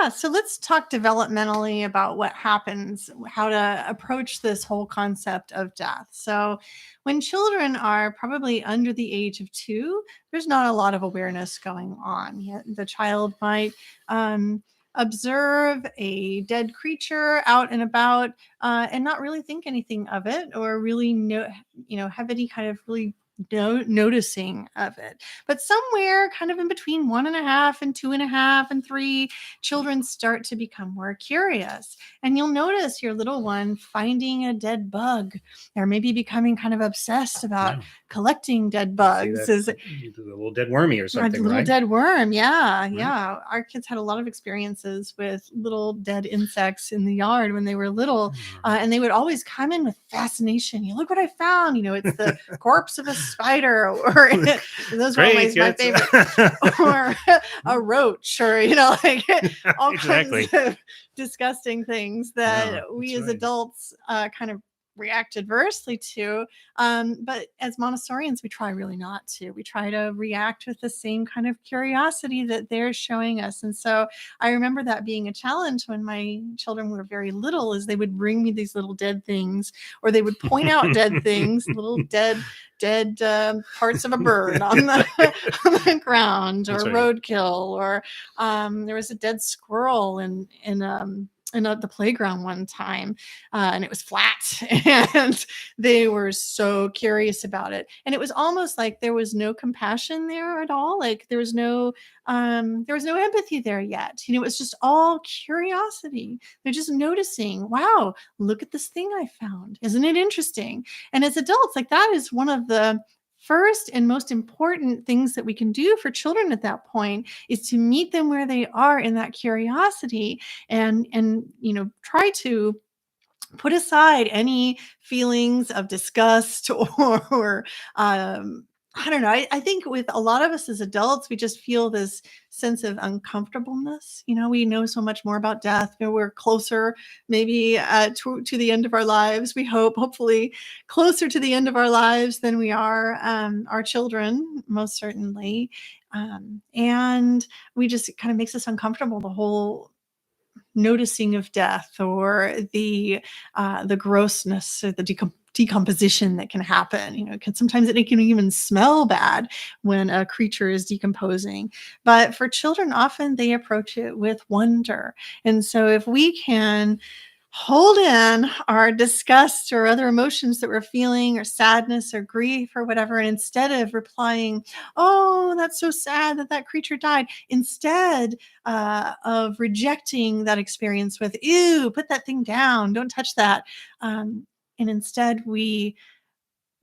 Yeah, so let's talk developmentally about what happens, how to approach this whole concept of death. So, when children are probably under the age of 2, there's not a lot of awareness going on. The child might observe a dead creature out and about and not really think anything of it, or really have any kind of really noticing of it. But somewhere kind of in between 1.5 and 2.5 and 3, children start to become more curious. And you'll notice your little one finding a dead bug, or maybe becoming kind of obsessed about collecting dead bugs. Is a little dead wormy or something, a little right? dead worm. Yeah. Yeah. Our kids had a lot of experiences with little dead insects in the yard when they were little. And they would always come in with fascination. Look what I found. It's the corpse of a spider, or those were always my favorite, or a roach, or all kinds of disgusting things that we as adults kind of react adversely to. But as Montessorians, we try really not to. We try to react with the same kind of curiosity that they're showing us. And so I remember that being a challenge when my children were very little, is they would bring me these little dead things, or they would point out dead things, little dead parts of a bird on the ground, or roadkill, or there was a dead squirrel in the playground one time, and it was flat, and they were so curious about it. And it was almost like there was no compassion there at all. Like there was no empathy there yet. It was just all curiosity. They're just noticing, wow, look at this thing I found. Isn't it interesting? And as adults, like that is one of the first and most important things that we can do for children at that point, is to meet them where they are in that curiosity, and try to put aside any feelings of disgust or I don't know. I think with a lot of us as adults, we just feel this sense of uncomfortableness. We know so much more about death. We're closer, maybe to the end of our lives. We hopefully closer to the end of our lives than we are our children, most certainly. And we just, kind of makes us uncomfortable, the whole noticing of death, or the grossness, or the decomposition that can happen. Sometimes it can even smell bad when a creature is decomposing. But for children, often they approach it with wonder. And so if we can hold in our disgust or other emotions that we're feeling, or sadness or grief or whatever, and instead of replying, oh, that's so sad that creature died, instead of rejecting that experience with, ew, put that thing down, don't touch that, and instead we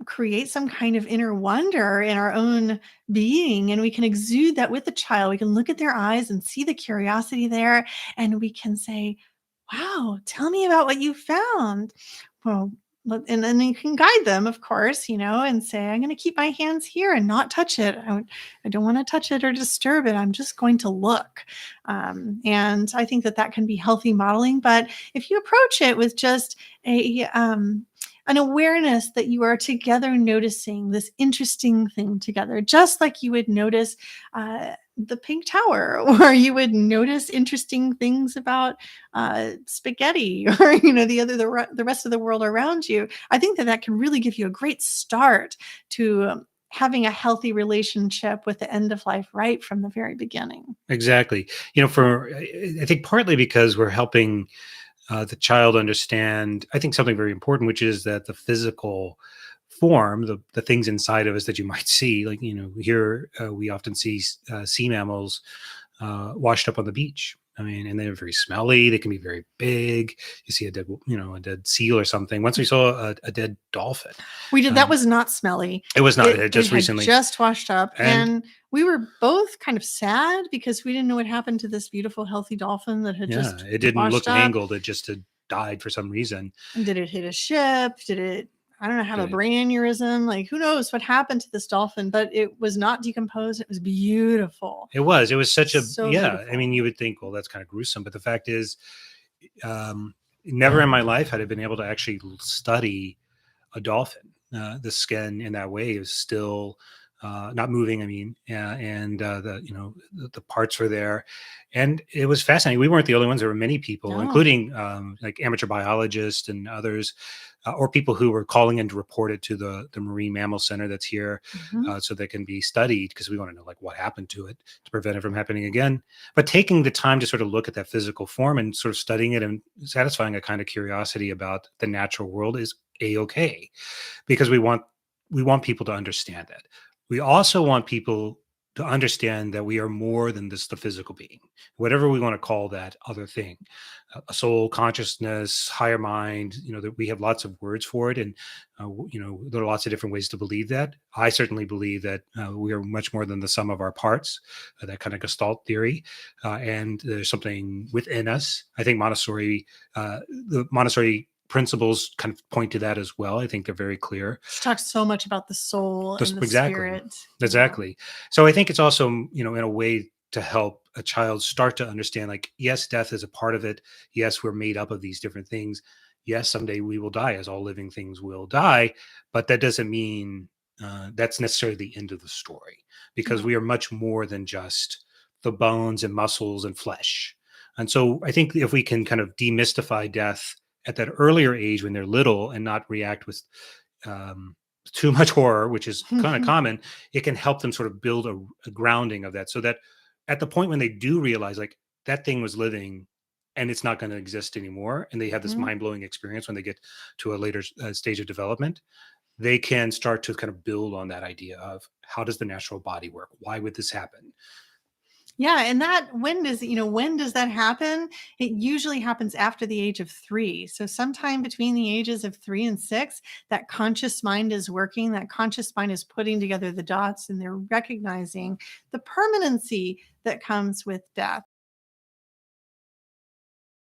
create some kind of inner wonder in our own being, and we can exude that with the child. We can look at their eyes and see the curiosity there, and we can say, wow, tell me about what you found. Well, and then you can guide them, of course, and say, I'm going to keep my hands here and not touch it. I don't want to touch it or disturb it. I'm just going to look. And I think that can be healthy modeling. But if you approach it with just an awareness that you are together noticing this interesting thing together, just like you would notice the pink tower, or you would notice interesting things about spaghetti, or the rest of the world around you. I think that can really give you a great start to having a healthy relationship with the end of life right from the very beginning. Exactly. I think partly because we're helping the child understand, I think, something very important, which is that the physical form, the things inside of us that you might see, like, here we often see sea mammals washed up on the beach. I mean, and they're very smelly. They can be very big. You see a dead seal or something. Once we saw a dead dolphin. We did. That was not smelly. It was not. It just recently just washed up, and we were both kind of sad because we didn't know what happened to this beautiful, healthy dolphin that had just it didn't look up. mangled. It just had died for some reason. And did it hit a ship? Did it? I don't know, have a brain aneurysm? Like, who knows what happened to this dolphin, but it was not decomposed. It was beautiful. It was such a, beautiful. I mean, you would think, well, that's kind of gruesome, but the fact is, never in my life had I been able to actually study a dolphin. The skin in that way is still not moving, I mean, and the parts were there, and it was fascinating. We weren't the only ones. There were many people, No. including like amateur biologists and others, or people who were calling in to report it to the Marine Mammal Center that's here, so they can be studied, because we want to know like what happened to it to prevent it from happening again. But taking the time to sort of look at that physical form and sort of studying it and satisfying a kind of curiosity about the natural world is a-okay, because we want people to understand that. We also want people to understand that we are more than just the physical being, whatever we want to call that other thing, a soul, consciousness, higher mind, that we have lots of words for it. And, there are lots of different ways to believe that. I certainly believe that we are much more than the sum of our parts, that kind of Gestalt theory. And there's something within us. I think the Montessori principles kind of point to that as well. I think they're very clear. She talks so much about the soul and the spirit. Exactly. So I think it's also, in a way to help a child start to understand, like, yes, death is a part of it. Yes, we're made up of these different things. Yes, someday we will die, as all living things will die. But that doesn't mean that's necessarily the end of the story, because we are much more than just the bones and muscles and flesh. And so I think if we can kind of demystify death at that earlier age when they're little and not react with too much horror, which is kind of common, it can help them sort of build a grounding of that, so that at the point when they do realize like that thing was living and it's not going to exist anymore, and they have this mind-blowing experience when they get to a later stage of development, they can start to kind of build on that idea of, how does the natural body work? Why would this happen? Yeah. And when does that happen? It usually happens after the age of 3. So sometime between the ages of 3 and 6, that conscious mind is working. That conscious mind is putting together the dots, and they're recognizing the permanency that comes with death.